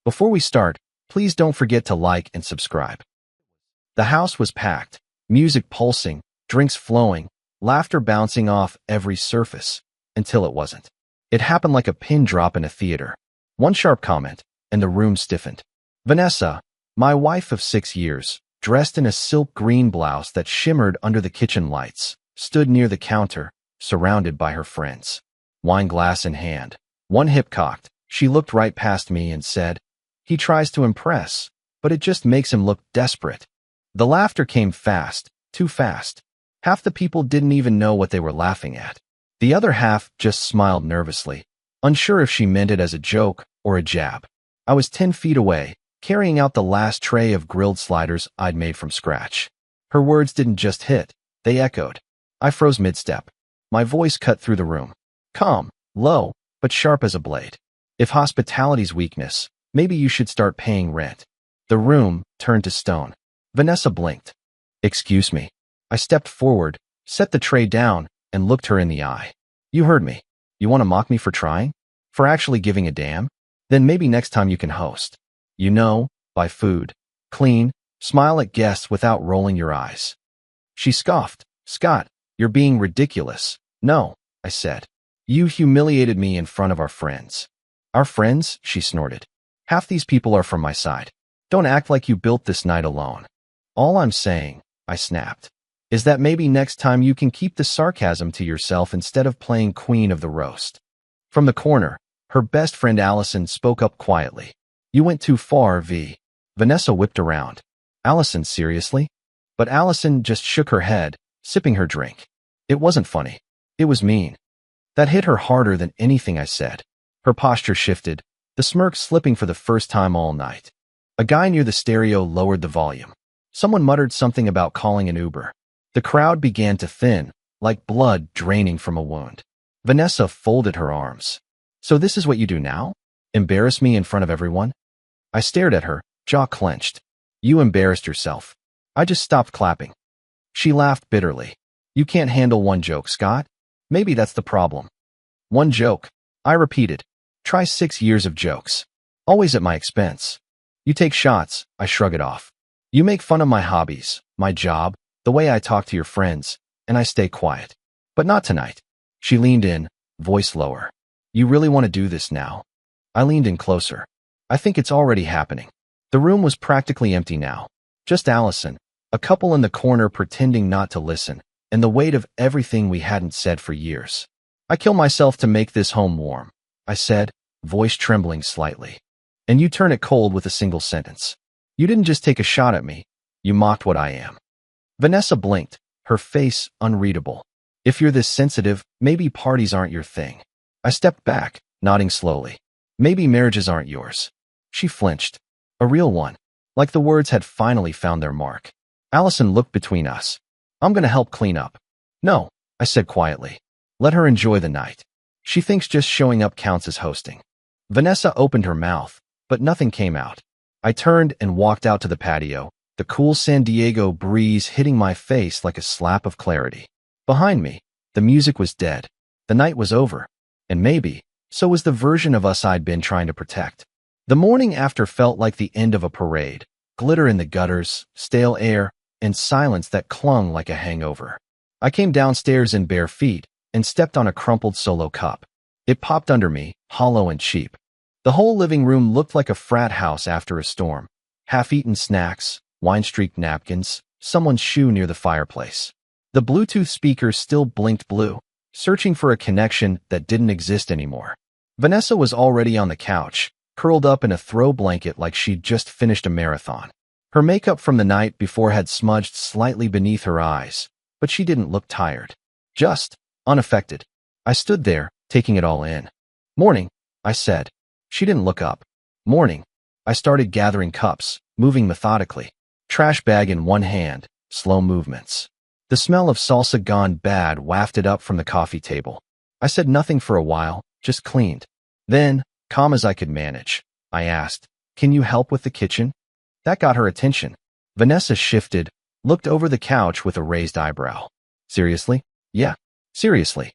Before we start, please don't forget to like and subscribe. The house was packed, music pulsing, drinks flowing, laughter bouncing off every surface, until it wasn't. It happened like a pin drop in a theater. One sharp comment, and the room stiffened. Vanessa, my wife of 6 years, dressed in a silk green blouse that shimmered under the kitchen lights, stood near the counter, surrounded by her friends. Wine glass in hand, one hip cocked, she looked right past me and said, "He tries to impress, but it just makes him look desperate." The laughter came fast, too fast. Half the people didn't even know what they were laughing at. The other half just smiled nervously, unsure if she meant it as a joke or a jab. I was 10 feet away, carrying out the last tray of grilled sliders I'd made from scratch. Her words didn't just hit, they echoed. I froze mid-step. My voice cut through the room. Calm, low, but sharp as a blade. If hospitality's weakness, maybe you should start paying rent. The room turned to stone. Vanessa blinked. "Excuse me." I stepped forward, set the tray down, and looked her in the eye. "You heard me. You want to mock me for trying? For actually giving a damn? Then maybe next time you can host. You know, buy food, clean, smile at guests without rolling your eyes." She scoffed. "Scott, you're being ridiculous." "No," I said. "You humiliated me in front of our friends." "Our friends?" she snorted. "Half these people are from my side. Don't act like you built this night alone." "All I'm saying," I snapped, "is that maybe next time you can keep the sarcasm to yourself instead of playing queen of the roast." From the corner, her best friend Allison spoke up quietly. "You went too far, V." Vanessa whipped around. "Allison, seriously?" But Allison just shook her head, sipping her drink. "It wasn't funny. It was mean." That hit her harder than anything I said. Her posture shifted, the smirk slipping for the first time all night. A guy near the stereo lowered the volume. Someone muttered something about calling an Uber. The crowd began to thin, like blood draining from a wound. Vanessa folded her arms. "So this is what you do now? Embarrass me in front of everyone?" I stared at her, jaw clenched. "You embarrassed yourself." I just stopped clapping. She laughed bitterly. "You can't handle one joke, Scott? Maybe that's the problem." "One joke," I repeated. "Try 6 years of jokes. Always at my expense." "You take shots," I shrug it off. "You make fun of my hobbies, my job, the way I talk to your friends, and I stay quiet. But not tonight." She leaned in, voice lower. "You really want to do this now?" I leaned in closer. "I think it's already happening." The room was practically empty now. Just Allison, a couple in the corner pretending not to listen, and the weight of everything we hadn't said for years. "I kill myself to make this home warm," I said, voice trembling slightly. "And you turn it cold with a single sentence. You didn't just take a shot at me, you mocked what I am." Vanessa blinked, her face unreadable. "If you're this sensitive, maybe parties aren't your thing." I stepped back, nodding slowly. "Maybe marriages aren't yours." She flinched. A real one. Like the words had finally found their mark. Allison looked between us. "I'm gonna help clean up." "No," I said quietly. "Let her enjoy the night. She thinks just showing up counts as hosting." Vanessa opened her mouth, but nothing came out. I turned and walked out to the patio, the cool San Diego breeze hitting my face like a slap of clarity. Behind me, the music was dead. The night was over. And maybe, so was the version of us I'd been trying to protect. The morning after felt like the end of a parade, glitter in the gutters, stale air, and silence that clung like a hangover. I came downstairs in bare feet and stepped on a crumpled Solo cup. It popped under me, hollow and cheap. The whole living room looked like a frat house after a storm. Half-eaten snacks, wine-streaked napkins, someone's shoe near the fireplace. The Bluetooth speakers still blinked blue, searching for a connection that didn't exist anymore. Vanessa was already on the couch, curled up in a throw blanket like she'd just finished a marathon. Her makeup from the night before had smudged slightly beneath her eyes, but she didn't look tired. Just unaffected. I stood there, taking it all in. "Morning," I said. She didn't look up. "Morning." I started gathering cups, moving methodically. Trash bag in one hand, slow movements. The smell of salsa gone bad wafted up from the coffee table. I said nothing for a while, just cleaned. Then, calm as I could manage, I asked, "Can you help with the kitchen?" That got her attention. Vanessa shifted, looked over the couch with a raised eyebrow. "Seriously?" "Yeah, seriously."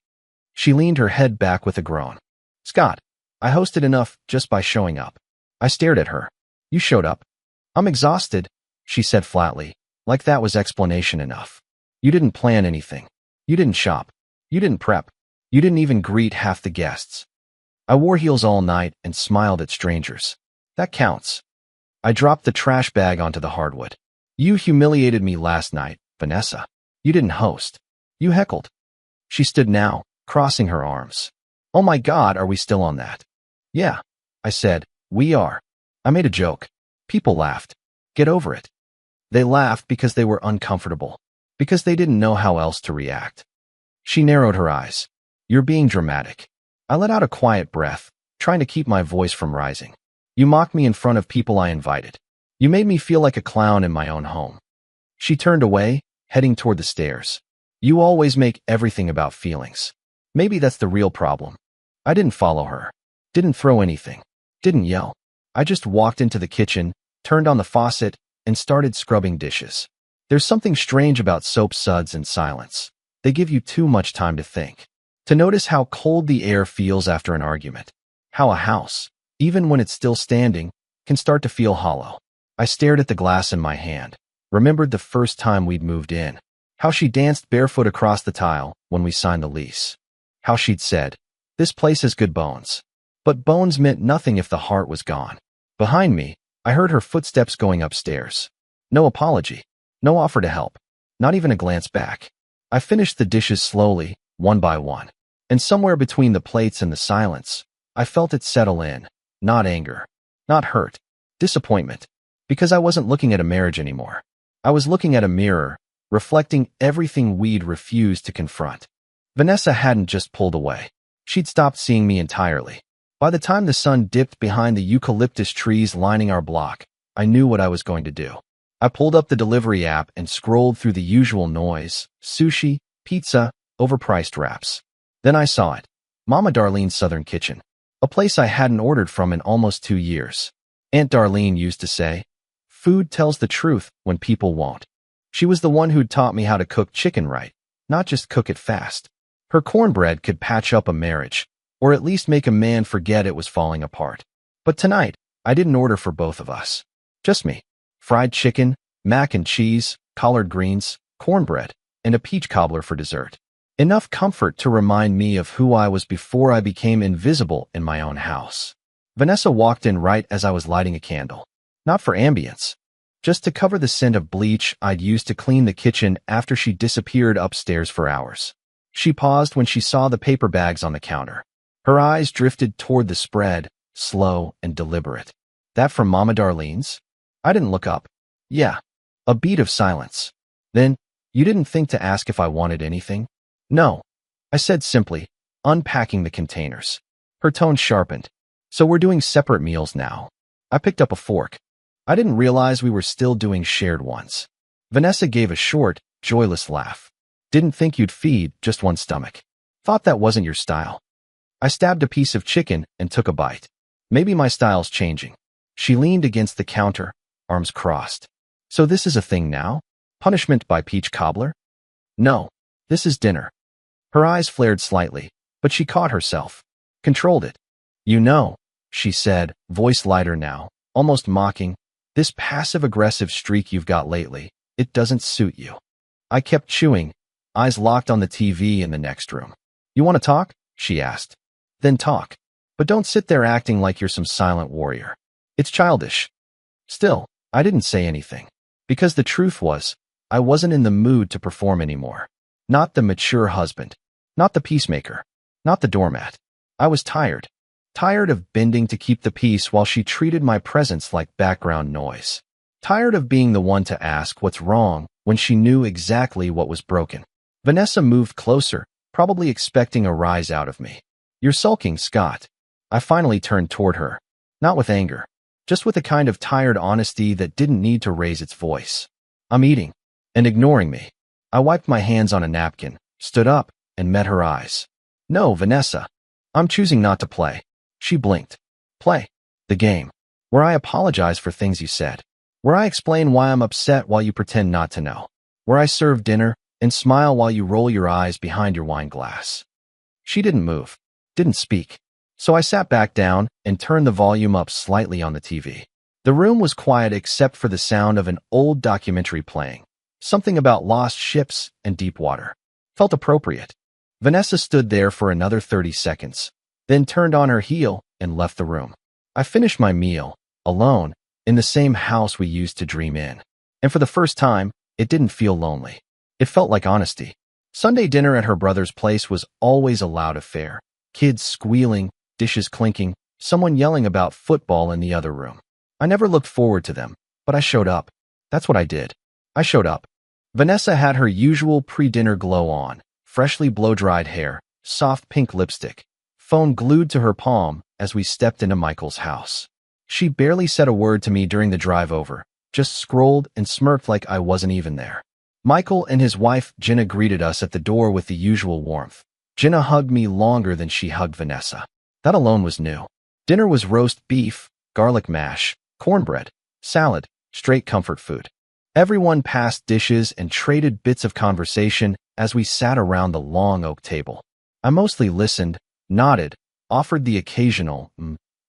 She leaned her head back with a groan. "Scott, I hosted enough just by showing up. I stared at her. You showed up. I'm exhausted, she said flatly, like that was explanation enough. You didn't plan anything. You didn't shop. You didn't prep. You didn't even greet half the guests. I wore heels all night and smiled at strangers. That counts. I dropped the trash bag onto the hardwood. You humiliated me last night, Vanessa. You didn't host. You heckled. She stood now, crossing her arms. Oh my God, are we still on that? Yeah, I said, we are. I made a joke. People laughed. Get over it. They laughed because they were uncomfortable, because they didn't know how else to react. She narrowed her eyes. You're being dramatic. I let out a quiet breath, trying to keep my voice from rising. You mocked me in front of people I invited. You made me feel like a clown in my own home. She turned away, heading toward the stairs. You always make everything about feelings. Maybe that's the real problem. I didn't follow her. Didn't throw anything. Didn't yell. I just walked into the kitchen, turned on the faucet, and started scrubbing dishes. There's something strange about soap suds and silence. They give you too much time to think. To notice how cold the air feels after an argument. How a house, even when it's still standing, can start to feel hollow. I stared at the glass in my hand, remembered the first time we'd moved in. How she danced barefoot across the tile when we signed the lease. How she'd said, this place has good bones. But bones meant nothing if the heart was gone. Behind me, I heard her footsteps going upstairs. No apology. No offer to help. Not even a glance back. I finished the dishes slowly, one by one. And somewhere between the plates and the silence, I felt it settle in. Not anger. Not hurt. Disappointment. Because I wasn't looking at a marriage anymore. I was looking at a mirror, reflecting everything we'd refused to confront. Vanessa hadn't just pulled away. She'd stopped seeing me entirely. By the time the sun dipped behind the eucalyptus trees lining our block, I knew what I was going to do. I pulled up the delivery app and scrolled through the usual noise: sushi, pizza, overpriced wraps. Then I saw it. Mama Darlene's Southern Kitchen. A place I hadn't ordered from in almost 2 years. Aunt Darlene used to say, food tells the truth when people won't. She was the one who'd taught me how to cook chicken right, not just cook it fast. Her cornbread could patch up a marriage, or at least make a man forget it was falling apart. But tonight, I didn't order for both of us. Just me. Fried chicken, mac and cheese, collard greens, cornbread, and a peach cobbler for dessert. Enough comfort to remind me of who I was before I became invisible in my own house. Vanessa walked in right as I was lighting a candle. Not for ambience. Just to cover the scent of bleach I'd used to clean the kitchen after she disappeared upstairs for hours. She paused when she saw the paper bags on the counter. Her eyes drifted toward the spread, slow and deliberate. That from Mama Darlene's? I didn't look up. Yeah. A beat of silence. Then, you didn't think to ask if I wanted anything? No. I said simply, unpacking the containers. Her tone sharpened. So we're doing separate meals now. I picked up a fork. I didn't realize we were still doing shared ones. Vanessa gave a short, joyless laugh. Didn't think you'd feed just one stomach. Thought that wasn't your style. I stabbed a piece of chicken and took a bite. Maybe my style's changing. She leaned against the counter, arms crossed. So this is a thing now? Punishment by peach cobbler? No, this is dinner. Her eyes flared slightly, but she caught herself. Controlled it. You know, she said, voice lighter now, almost mocking, this passive-aggressive streak you've got lately, it doesn't suit you. I kept chewing, eyes locked on the TV in the next room. You want to talk? She asked. Then talk. But don't sit there acting like you're some silent warrior. It's childish. Still, I didn't say anything. Because the truth was, I wasn't in the mood to perform anymore. Not the mature husband. Not the peacemaker. Not the doormat. I was tired. Tired of bending to keep the peace while she treated my presence like background noise. Tired of being the one to ask what's wrong when she knew exactly what was broken. Vanessa moved closer, probably expecting a rise out of me. You're sulking, Scott. I finally turned toward her. Not with anger. Just with a kind of tired honesty that didn't need to raise its voice. I'm eating. And ignoring me. I wiped my hands on a napkin, stood up, and met her eyes. No, Vanessa. I'm choosing not to play. She blinked. Play. The game. Where I apologize for things you said. Where I explain why I'm upset while you pretend not to know. Where I serve dinner and smile while you roll your eyes behind your wine glass. She didn't move. Didn't speak. So I sat back down and turned the volume up slightly on the TV. The room was quiet except for the sound of an old documentary playing. Something about lost ships and deep water. Felt appropriate. Vanessa stood there for another 30 seconds, then turned on her heel and left the room. I finished my meal, alone, in the same house we used to dream in. And for the first time, it didn't feel lonely. It felt like honesty. Sunday dinner at her brother's place was always a loud affair. Kids squealing, dishes clinking, someone yelling about football in the other room. I never looked forward to them, but I showed up. That's what I did. I showed up. Vanessa had her usual pre-dinner glow on, freshly blow-dried hair, soft pink lipstick, phone glued to her palm as we stepped into Michael's house. She barely said a word to me during the drive over, just scrolled and smirked like I wasn't even there. Michael and his wife, Jenna, greeted us at the door with the usual warmth. Jenna hugged me longer than she hugged Vanessa. That alone was new. Dinner was roast beef, garlic mash, cornbread, salad, straight comfort food. Everyone passed dishes and traded bits of conversation as we sat around the long oak table. I mostly listened, nodded, offered the occasional,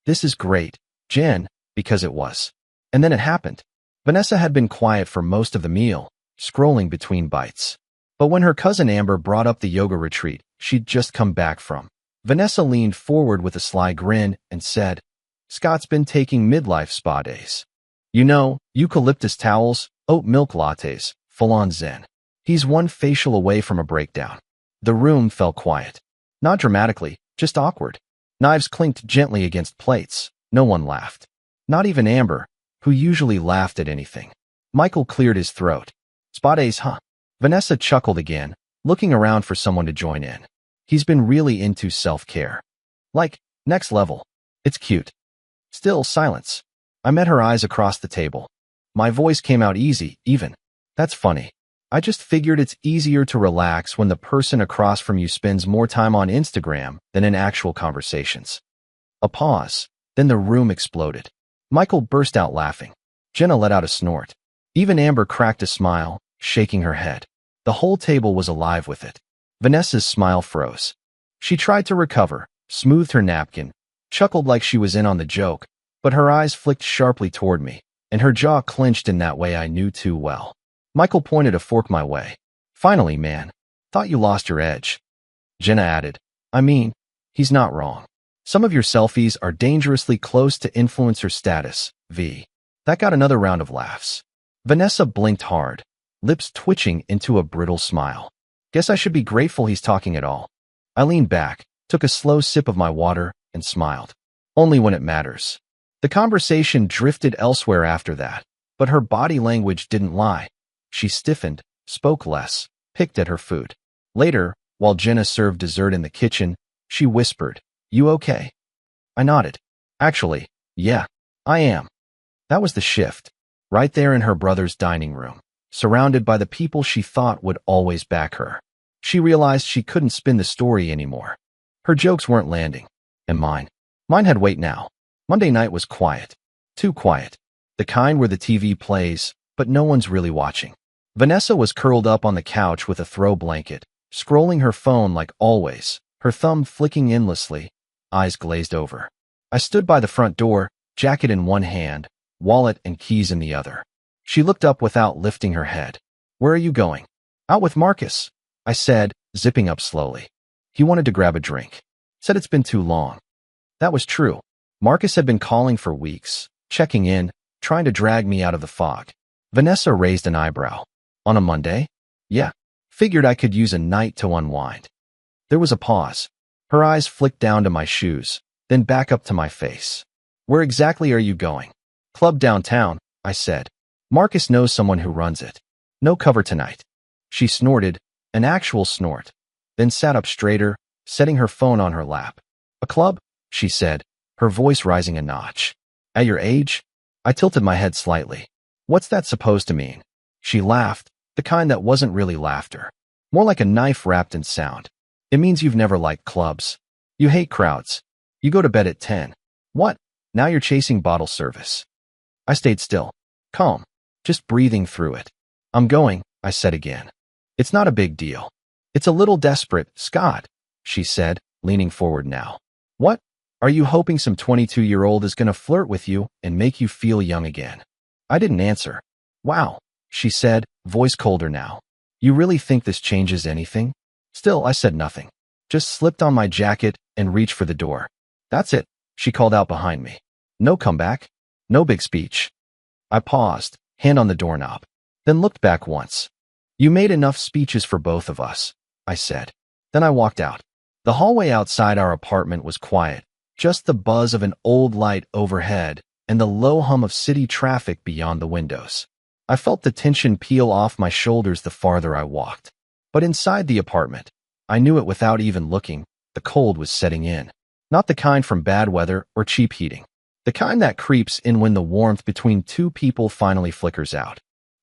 "This is great, Jen," because it was. And then it happened. Vanessa had been quiet for most of the meal, scrolling between bites. But when her cousin Amber brought up the yoga retreat she'd just come back from, Vanessa leaned forward with a sly grin and said, "Scott's been taking midlife spa days. You know, eucalyptus towels, oat milk lattes, full-on zen. He's one facial away from a breakdown." The room fell quiet. Not dramatically, just awkward. Knives clinked gently against plates. No one laughed. Not even Amber, who usually laughed at anything. Michael cleared his throat. "Spa days, huh?" Vanessa chuckled again, looking around for someone to join in. "He's been really into self-care. Like, next level. It's cute." Still silence. I met her eyes across the table. My voice came out easy, even. "That's funny. I just figured it's easier to relax when the person across from you spends more time on Instagram than in actual conversations." A pause. Then the room exploded. Michael burst out laughing. Jenna let out a snort. Even Amber cracked a smile, shaking her head. The whole table was alive with it. Vanessa's smile froze. She tried to recover, smoothed her napkin, chuckled like she was in on the joke, but her eyes flicked sharply toward me, and her jaw clenched in that way I knew too well. Michael pointed a fork my way. "Finally, man. Thought you lost your edge." Jenna added, "I mean, he's not wrong. Some of your selfies are dangerously close to influencer status, V." That got another round of laughs. Vanessa blinked hard, lips twitching into a brittle smile. "Guess I should be grateful he's talking at all." I leaned back, took a slow sip of my water, and smiled. Only when it matters. The conversation drifted elsewhere after that, but her body language didn't lie. She stiffened, spoke less, picked at her food. Later, while Jenna served dessert in the kitchen, she whispered, "You okay?" I nodded. "Actually, yeah, I am." That was the shift. Right there in her brother's dining room, surrounded by the people she thought would always back her. She realized she couldn't spin the story anymore. Her jokes weren't landing. And mine had weight now. Monday night was quiet. Too quiet. The kind where the TV plays, but no one's really watching. Vanessa was curled up on the couch with a throw blanket, scrolling her phone like always, her thumb flicking endlessly, eyes glazed over. I stood by the front door, jacket in one hand, wallet and keys in the other. She looked up without lifting her head. "Where are you going?" "Out with Marcus," I said, zipping up slowly. He wanted to grab a drink. Said it's been too long. That was true. Marcus had been calling for weeks, checking in, trying to drag me out of the fog. Vanessa raised an eyebrow. "On a Monday?" "Yeah. Figured I could use a night to unwind." There was a pause. Her eyes flicked down to my shoes, then back up to my face. "Where exactly are you going?" "Club downtown," I said. "Marcus knows someone who runs it. No cover tonight." She snorted, an actual snort, then sat up straighter, setting her phone on her lap. "A club?" she said, her voice rising a notch. "At your age?" I tilted my head slightly. "What's that supposed to mean?" She laughed, the kind that wasn't really laughter. More like a knife wrapped in sound. "It means you've never liked clubs. You hate crowds. You go to bed at 10. What? Now you're chasing bottle service." I stayed still, calm, just breathing through it. "I'm going," I said again. "It's not a big deal." "It's a little desperate, Scott," she said, leaning forward now. "What? Are you hoping some 22-year-old is gonna flirt with you and make you feel young again? I didn't answer. Wow, she said, voice colder now. You really think this changes anything? Still, I said nothing. Just slipped on my jacket and reached for the door. That's it, she called out behind me. No comeback. No big speech. I paused, hand on the doorknob, then looked back once. You made enough speeches for both of us, I said. Then I walked out. The hallway outside our apartment was quiet, just the buzz of an old light overhead and the low hum of city traffic beyond the windows. I felt the tension peel off my shoulders the farther I walked. But inside the apartment, I knew it without even looking, the cold was setting in. Not the kind from bad weather or cheap heating. The kind that creeps in when the warmth between two people finally flickers out.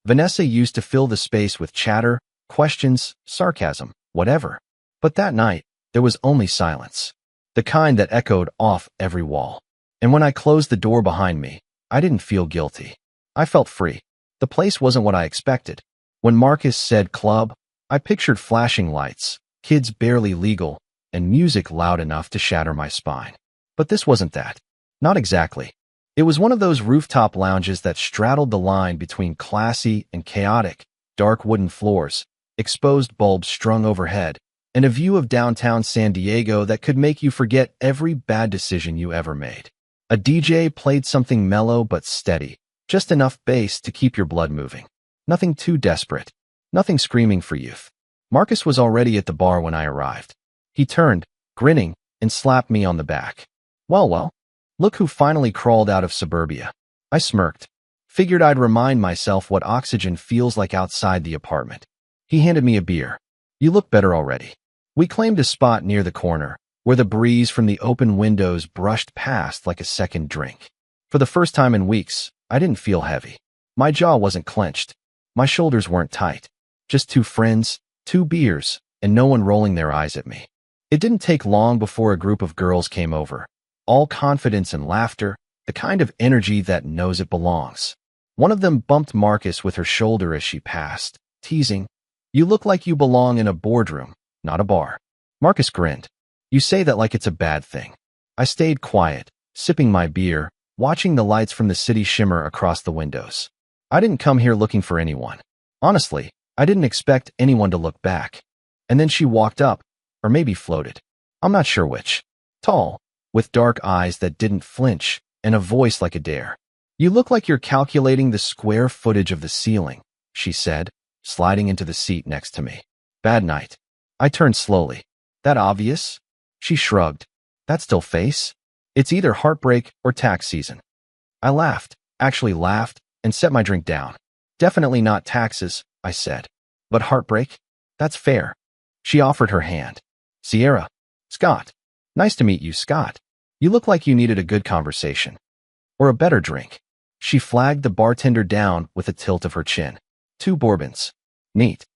Vanessa used to fill the space with chatter, questions, sarcasm, whatever. But that night, there was only silence. The kind that echoed off every wall. And when I closed the door behind me, I didn't feel guilty. I felt free. The place wasn't what I expected. When Marcus said club, I pictured flashing lights, kids barely legal, and music loud enough to shatter my spine. But this wasn't that. Not exactly. It was one of those rooftop lounges that straddled the line between classy and chaotic, dark wooden floors, exposed bulbs strung overhead, and a view of downtown San Diego that could make you forget every bad decision you ever made. A DJ played something mellow but steady, just enough bass to keep your blood moving. Nothing too desperate. Nothing screaming for youth. Marcus was already at the bar when I arrived. He turned, grinning, and slapped me on the back. Well, look who finally crawled out of suburbia. I smirked. Figured I'd remind myself what oxygen feels like outside the apartment. He handed me a beer. You look better already. We claimed a spot near the corner, where the breeze from the open windows brushed past like a second drink. For the first time in weeks, I didn't feel heavy. My jaw wasn't clenched. My shoulders weren't tight. Just two friends, 2 beers, and no one rolling their eyes at me. It didn't take long before a group of girls came over. All confidence and laughter, the kind of energy that knows it belongs. One of them bumped Marcus with her shoulder as she passed, teasing, "You look like you belong in a boardroom, not a bar." Marcus grinned. "You say that like it's a bad thing." I stayed quiet, sipping my beer, watching the lights from the city shimmer across the windows. I didn't come here looking for anyone. Honestly, I didn't expect anyone to look back. And then she walked up, or maybe floated. I'm not sure which. Tall, with dark eyes that didn't flinch, and a voice like a dare. "You look like you're calculating the square footage of the ceiling," she said, sliding into the seat next to me. "Bad night." I turned slowly. "That obvious?" She shrugged. "That still face? It's either heartbreak or tax season." I laughed, actually laughed, and set my drink down. "Definitely not taxes," I said. "But heartbreak? That's fair." She offered her hand. "Sierra." "Scott." "Nice to meet you, Scott. You look like you needed a good conversation. Or a better drink." She flagged the bartender down with a tilt of her chin. "2 bourbons." "Neat."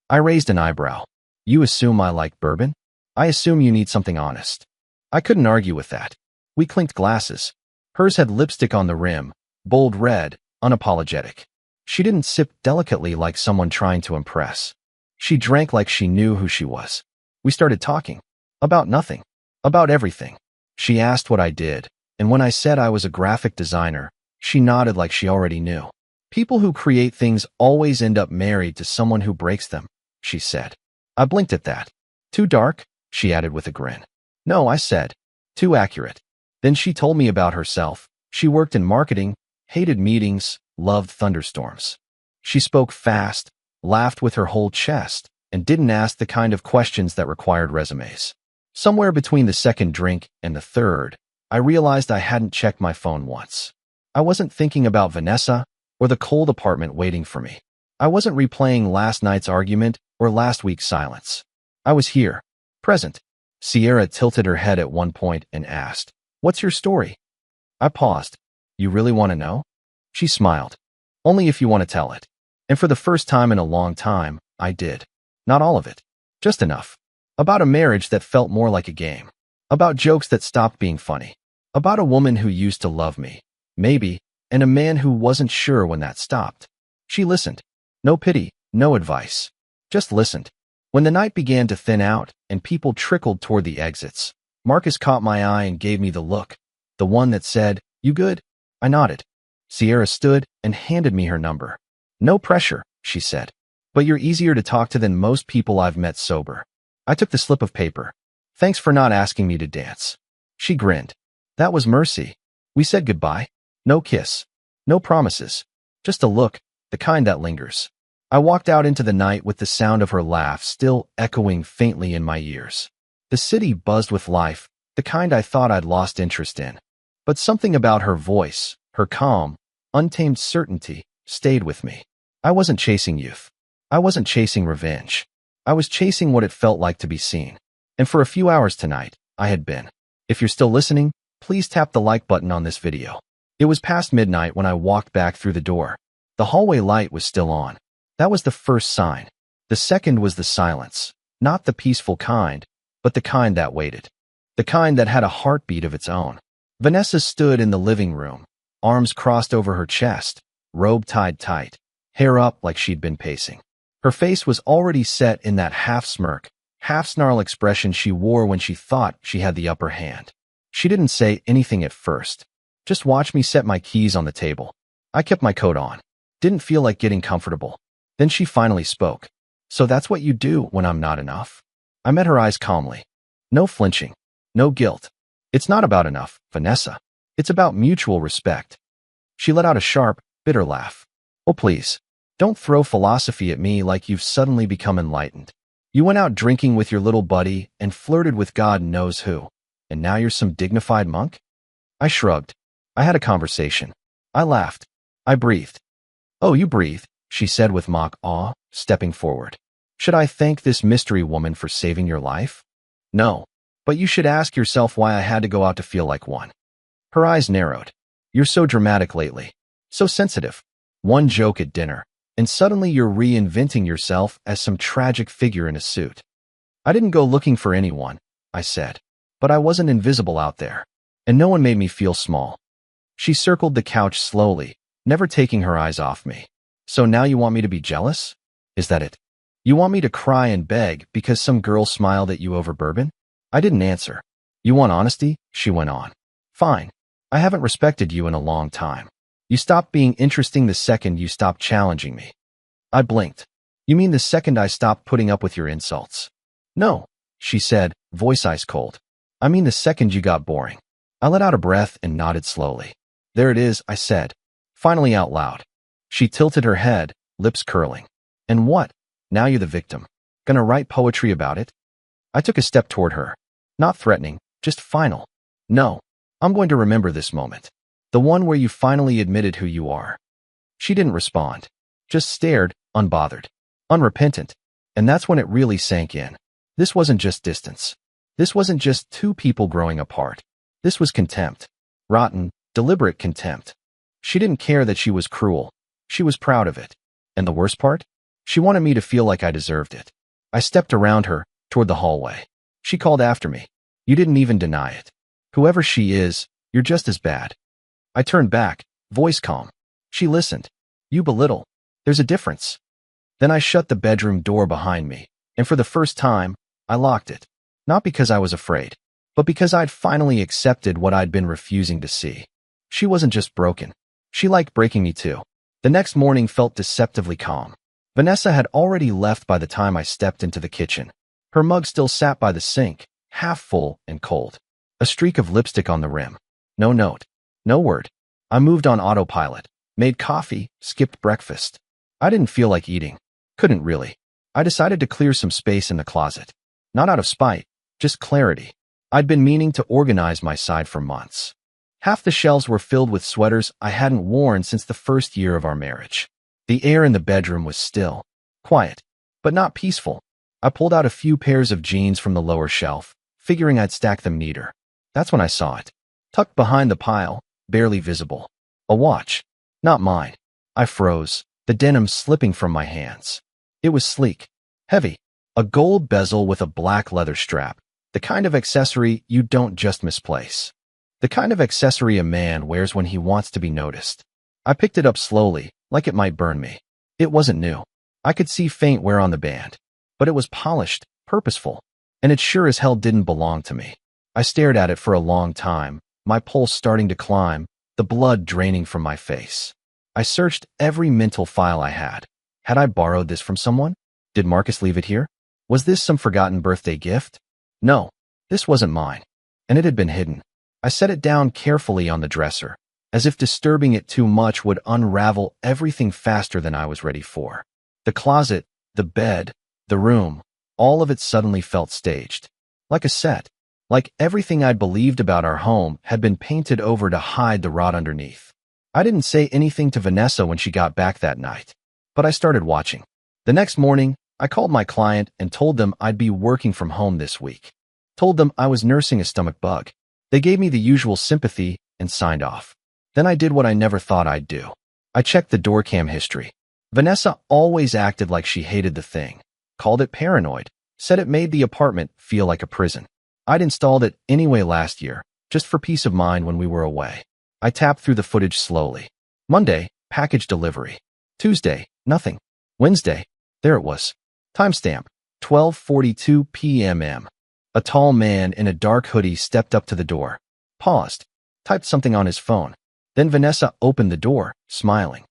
I raised an eyebrow. "You assume I like bourbon? I assume you need something honest." I couldn't argue with that. We clinked glasses. Hers had lipstick on the rim, bold red, unapologetic. She didn't sip delicately like someone trying to impress. She drank like she knew who she was. We started talking. About nothing. About everything. She asked what I did, and when I said I was a graphic designer, she nodded like she already knew. "People who create things always end up married to someone who breaks them," she said. I blinked at that. "Too dark?" she added with a grin. "No," I said. "Too accurate." Then she told me about herself. She worked in marketing, hated meetings, loved thunderstorms. She spoke fast, laughed with her whole chest, and didn't ask the kind of questions that required resumes. Somewhere between the second drink and the third, I realized I hadn't checked my phone once. I wasn't thinking about Vanessa or the cold apartment waiting for me. I wasn't replaying last night's argument or last week's silence. I was here, present. Sierra tilted her head at one point and asked, "What's your story?" I paused. "You really want to know?" She smiled. "Only if you want to tell it." And for the first time in a long time, I did. Not all of it. Just enough. About a marriage that felt more like a game. About jokes that stopped being funny. About a woman who used to love me, maybe, and a man who wasn't sure when that stopped. She listened. No pity, no advice. Just listened. When the night began to thin out and people trickled toward the exits, Marcus caught my eye and gave me the look, the one that said, "You good?" I nodded. Sierra stood and handed me her number. "No pressure," she said, "but you're easier to talk to than most people I've met sober." I took the slip of paper. "Thanks for not asking me to dance." She grinned. That was mercy. We said goodbye. No kiss. No promises. Just a look, the kind that lingers. I walked out into the night with the sound of her laugh still echoing faintly in my ears. The city buzzed with life, the kind I thought I'd lost interest in. But something about her voice, her calm, untamed certainty, stayed with me. I wasn't chasing youth. I wasn't chasing revenge. I was chasing what it felt like to be seen. And for a few hours tonight, I had been. If you're still listening, please tap the like button on this video. It was past midnight when I walked back through the door. The hallway light was still on. That was the first sign. The second was the silence. Not the peaceful kind, but the kind that waited. The kind that had a heartbeat of its own. Vanessa stood in the living room, arms crossed over her chest, robe tied tight, hair up like she'd been pacing. Her face was already set in that half-smirk, half-snarl expression she wore when she thought she had the upper hand. She didn't say anything at first. Just watched me set my keys on the table. I kept my coat on. Didn't feel like getting comfortable. Then she finally spoke. "So that's what you do when I'm not enough?" I met her eyes calmly. No flinching. No guilt. "It's not about enough, Vanessa. It's about mutual respect." She let out a sharp, bitter laugh. "Oh, please. Don't throw philosophy at me like you've suddenly become enlightened. You went out drinking with your little buddy and flirted with God knows who, and now you're some dignified monk?" I shrugged. I had a conversation. I laughed. I breathed. "Oh, you breathe," she said with mock awe, stepping forward. "Should I thank this mystery woman for saving your life?" "No. But you should ask yourself why I had to go out to feel like one." Her eyes narrowed. "You're so dramatic lately. So sensitive. One joke at dinner, and suddenly you're reinventing yourself as some tragic figure in a suit." "I didn't go looking for anyone," I said. "But I wasn't invisible out there. And no one made me feel small." She circled the couch slowly, never taking her eyes off me. "So now you want me to be jealous? Is that it? You want me to cry and beg because some girl smiled at you over bourbon?" I didn't answer. "You want honesty?" she went on. "Fine. I haven't respected you in a long time. You stopped being interesting the second you stopped challenging me." I blinked. "You mean the second I stopped putting up with your insults?" "No," she said, voice ice cold. "I mean the second you got boring." I let out a breath and nodded slowly. "There it is," I said, finally out loud. She tilted her head, lips curling. "And what? Now you're the victim. Gonna write poetry about it?" I took a step toward her. Not threatening, just final. "No, I'm going to remember this moment. The one where you finally admitted who you are." She didn't respond. Just stared, unbothered. Unrepentant. And that's when it really sank in. This wasn't just distance. This wasn't just two people growing apart. This was contempt. Rotten, deliberate contempt. She didn't care that she was cruel. She was proud of it. And the worst part? She wanted me to feel like I deserved it. I stepped around her, toward the hallway. She called after me. "You didn't even deny it. Whoever she is, you're just as bad." I turned back, voice calm. She listened. "You belittle. There's a difference." Then I shut the bedroom door behind me, and for the first time, I locked it. Not because I was afraid, but because I'd finally accepted what I'd been refusing to see. She wasn't just broken. She liked breaking me too. The next morning felt deceptively calm. Vanessa had already left by the time I stepped into the kitchen. Her mug still sat by the sink, half full and cold. A streak of lipstick on the rim. No note. No word. I moved on autopilot. Made coffee, skipped breakfast. I didn't feel like eating. Couldn't really. I decided to clear some space in the closet. Not out of spite, just clarity. I'd been meaning to organize my side for months. Half the shelves were filled with sweaters I hadn't worn since the first year of our marriage. The air in the bedroom was still, quiet, but not peaceful. I pulled out a few pairs of jeans from the lower shelf, figuring I'd stack them neater. That's when I saw it. Tucked behind the pile, barely visible. A watch. Not mine. I froze, the denim slipping from my hands. It was sleek. Heavy. A gold bezel with a black leather strap. The kind of accessory you don't just misplace. The kind of accessory a man wears when he wants to be noticed. I picked it up slowly, like it might burn me. It wasn't new. I could see faint wear on the band. But it was polished, purposeful, and it sure as hell didn't belong to me. I stared at it for a long time, my pulse starting to climb, the blood draining from my face. I searched every mental file I had. Had I borrowed this from someone? Did Marcus leave it here? Was this some forgotten birthday gift? No, this wasn't mine, and it had been hidden. I set it down carefully on the dresser, as if disturbing it too much would unravel everything faster than I was ready for. The closet, the bed, the room, all of it suddenly felt staged. Like a set. Like everything I'd believed about our home had been painted over to hide the rot underneath. I didn't say anything to Vanessa when she got back that night, but I started watching. The next morning, I called my client and told them I'd be working from home this week. Told them I was nursing a stomach bug. They gave me the usual sympathy and signed off. Then I did what I never thought I'd do. I checked the door cam history. Vanessa always acted like she hated the thing, called it paranoid, said it made the apartment feel like a prison. I'd installed it anyway last year, just for peace of mind when we were away. I tapped through the footage slowly. Monday, package delivery. Tuesday, nothing. Wednesday, there it was. Timestamp, 12:42 p.m. A tall man in a dark hoodie stepped up to the door, paused, typed something on his phone. Then Vanessa opened the door, smiling.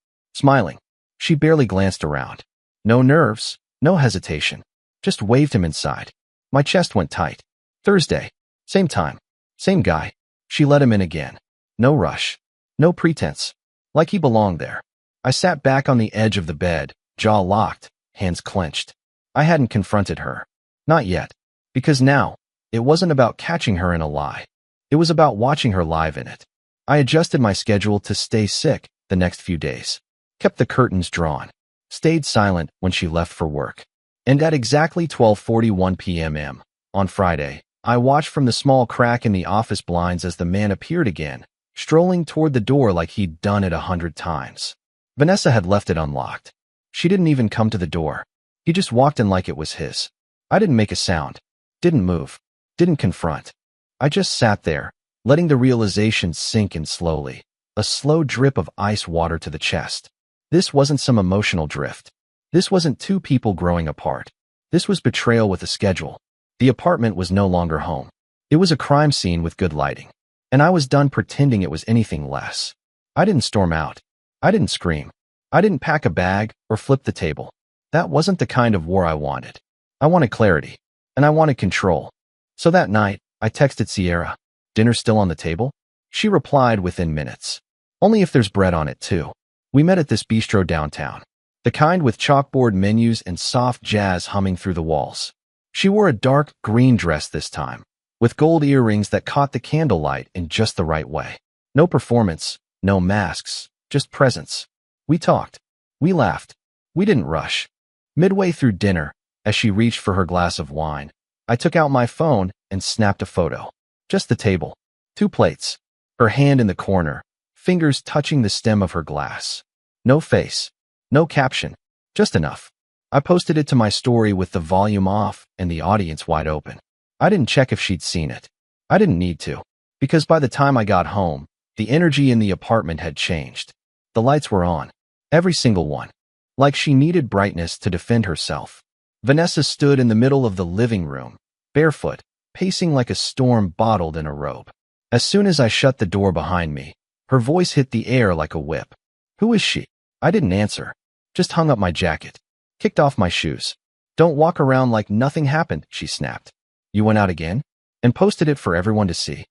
She barely glanced around. No nerves, no hesitation. Just waved him inside. My chest went tight. Thursday, same time, same guy. She let him in again. No rush, no pretense. Like he belonged there. I sat back on the edge of the bed, jaw locked, hands clenched. I hadn't confronted her. Not yet. Because now, it wasn't about catching her in a lie. It was about watching her live in it. I adjusted my schedule to stay sick the next few days. Kept the curtains drawn. Stayed silent when she left for work. And at exactly 12:41 p.m. on Friday, I watched from the small crack in the office blinds as the man appeared again, strolling toward the door like he'd done it 100 times. Vanessa had left it unlocked. She didn't even come to the door. He just walked in like it was his. I didn't make a sound. Didn't move. Didn't confront. I just sat there, letting the realization sink in slowly. A slow drip of ice water to the chest. This wasn't some emotional drift. This wasn't two people growing apart. This was betrayal with a schedule. The apartment was no longer home. It was a crime scene with good lighting. And I was done pretending it was anything less. I didn't storm out. I didn't scream. I didn't pack a bag or flip the table. That wasn't the kind of war I wanted. I wanted clarity. And I wanted control. So that night, I texted Sierra. Dinner still on the table? She replied within minutes. Only if there's bread on it too. We met at this bistro downtown. The kind with chalkboard menus and soft jazz humming through the walls. She wore a dark green dress this time, with gold earrings that caught the candlelight in just the right way. No performance, no masks, just presence. We talked. We laughed. We didn't rush. Midway through dinner, as she reached for her glass of wine, I took out my phone and snapped a photo. Just the table. 2 plates. Her hand in the corner, fingers touching the stem of her glass. No face. No caption. Just enough. I posted it to my story with the volume off and the audience wide open. I didn't check if she'd seen it. I didn't need to, because by the time I got home, the energy in the apartment had changed. The lights were on. Every single one. Like she needed brightness to defend herself. Vanessa stood in the middle of the living room, barefoot, pacing like a storm bottled in a robe. As soon as I shut the door behind me, her voice hit the air like a whip. Who is she? I didn't answer. Just hung up my jacket. Kicked off my shoes. Don't walk around like nothing happened, she snapped. You went out again? And posted it for everyone to see.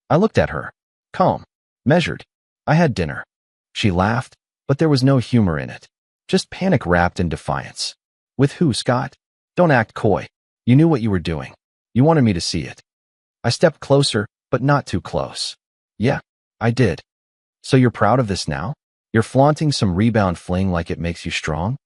I looked at her. Calm. Measured. I had dinner. She laughed, but there was no humor in it. Just panic wrapped in defiance. With who, Scott? Don't act coy. You knew what you were doing. You wanted me to see it. I stepped closer, but not too close. Yeah, I did. So you're proud of this now? You're flaunting some rebound fling like it makes you strong?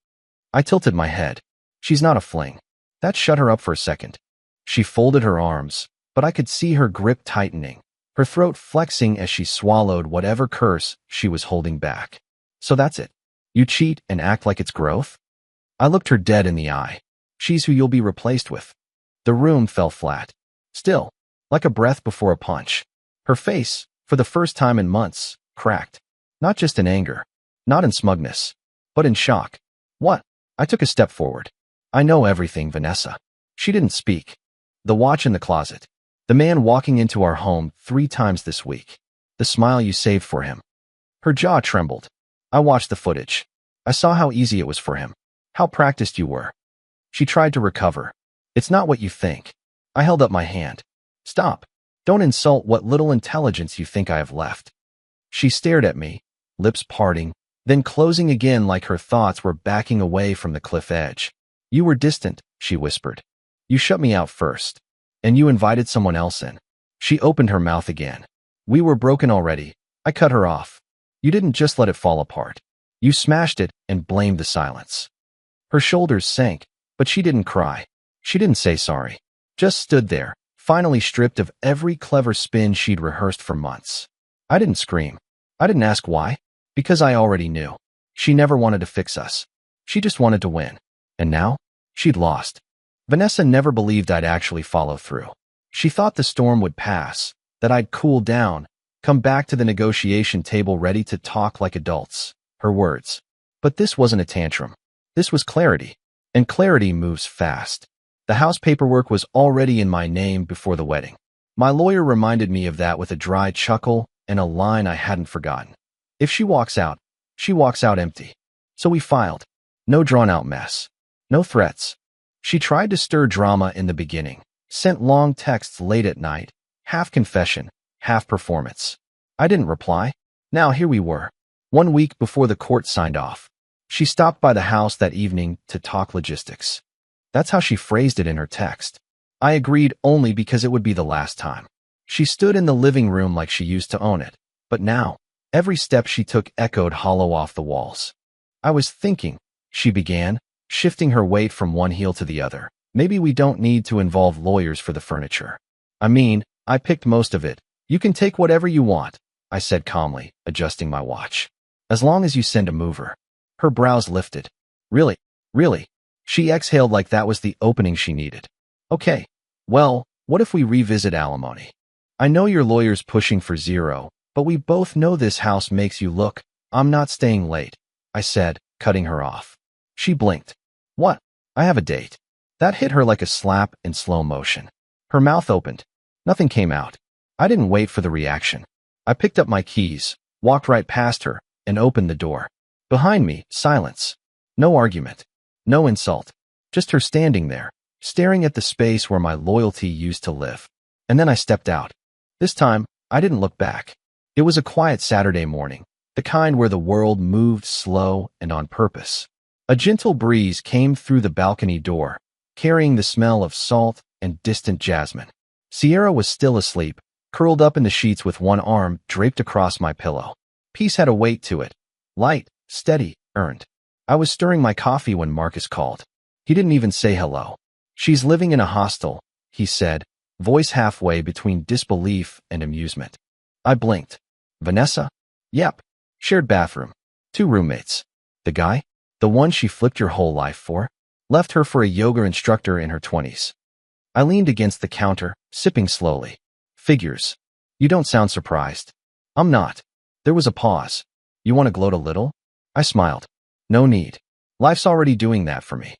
I tilted my head. She's not a fling. That shut her up for a second. She folded her arms, but I could see her grip tightening, her throat flexing as she swallowed whatever curse she was holding back. So that's it. You cheat and act like it's growth? I looked her dead in the eye. She's who you'll be replaced with. The room fell flat. Still, like a breath before a punch. Her face, for the first time in months, cracked. Not just in anger. Not in smugness. But in shock. What? I took a step forward. I know everything, Vanessa. She didn't speak. The watch in the closet. The man walking into our home 3 times this week. The smile you saved for him. Her jaw trembled. I watched the footage. I saw how easy it was for him. How practiced you were. She tried to recover. It's not what you think. I held up my hand. Stop. Don't insult what little intelligence you think I have left. She stared at me, lips parting, then closing again like her thoughts were backing away from the cliff edge. You were distant, she whispered. You shut me out first. And you invited someone else in. She opened her mouth again. We were broken already. I cut her off. You didn't just let it fall apart. You smashed it and blamed the silence. Her shoulders sank, but she didn't cry. She didn't say sorry. Just stood there, finally stripped of every clever spin she'd rehearsed for months. I didn't scream. I didn't ask why. Because I already knew. She never wanted to fix us. She just wanted to win. And now? She'd lost. Vanessa never believed I'd actually follow through. She thought the storm would pass, that I'd cool down, come back to the negotiation table ready to talk like adults. Her words. But this wasn't a tantrum. This was clarity. And clarity moves fast. The house paperwork was already in my name before the wedding. My lawyer reminded me of that with a dry chuckle and a line I hadn't forgotten. If she walks out empty. So we filed. No drawn-out mess. No threats. She tried to stir drama in the beginning, sent long texts late at night, half confession, half performance. I didn't reply. Now here we were, 1 week before the court signed off. She stopped by the house that evening to talk logistics. That's how she phrased it in her text. I agreed only because it would be the last time. She stood in the living room like she used to own it, but now, every step she took echoed hollow off the walls. I was thinking, she began, shifting her weight from one heel to the other. Maybe we don't need to involve lawyers for the furniture. I mean, I picked most of it. You can take whatever you want, I said calmly, adjusting my watch. As long as you send a mover. Her brows lifted. Really? Really? She exhaled like that was the opening she needed. Okay. Well, what if we revisit alimony? I know your lawyer's pushing for 0, but we both know this house makes you look. I'm not staying late, I said, cutting her off. She blinked. What? I have a date. That hit her like a slap in slow motion. Her mouth opened. Nothing came out. I didn't wait for the reaction. I picked up my keys, walked right past her, and opened the door. Behind me, silence. No argument. No insult. Just her standing there, staring at the space where my loyalty used to live. And then I stepped out. This time, I didn't look back. It was a quiet Saturday morning, the kind where the world moved slow and on purpose. A gentle breeze came through the balcony door, carrying the smell of salt and distant jasmine. Sierra was still asleep, curled up in the sheets with one arm draped across my pillow. Peace had a weight to it. Light, steady, earned. I was stirring my coffee when Marcus called. He didn't even say hello. She's living in a hostel, he said, voice halfway between disbelief and amusement. I blinked. Vanessa? Yep. Shared bathroom. 2 roommates. The guy? The one she flipped your whole life for? Left her for a yoga instructor in her 20s. I leaned against the counter, sipping slowly. Figures. You don't sound surprised. I'm not. There was a pause. You want to gloat a little? I smiled. No need. Life's already doing that for me.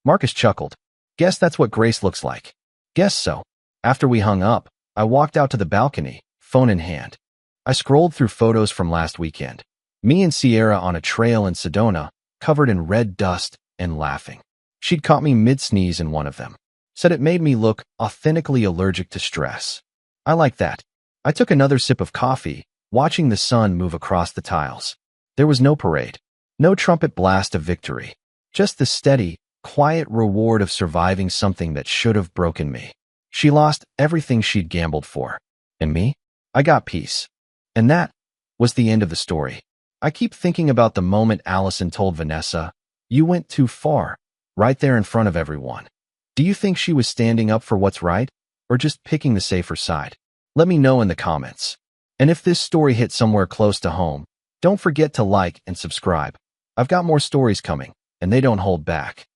Marcus chuckled. Guess that's what grace looks like. Guess so. After we hung up, I walked out to the balcony, phone in hand. I scrolled through photos from last weekend. Me and Sierra on a trail in Sedona, covered in red dust and laughing. She'd caught me mid-sneeze in one of them. Said it made me look authentically allergic to stress. I like that. I took another sip of coffee, watching the sun move across the tiles. There was no parade. No trumpet blast of victory. Just the steady, quiet reward of surviving something that should have broken me. She lost everything she'd gambled for. And me? I got peace. And that was the end of the story. I keep thinking about the moment Allison told Vanessa, "You went too far," right there in front of everyone. Do you think she was standing up for what's right, or just picking the safer side? Let me know in the comments. And if this story hit somewhere close to home, don't forget to like and subscribe. I've got more stories coming, and they don't hold back.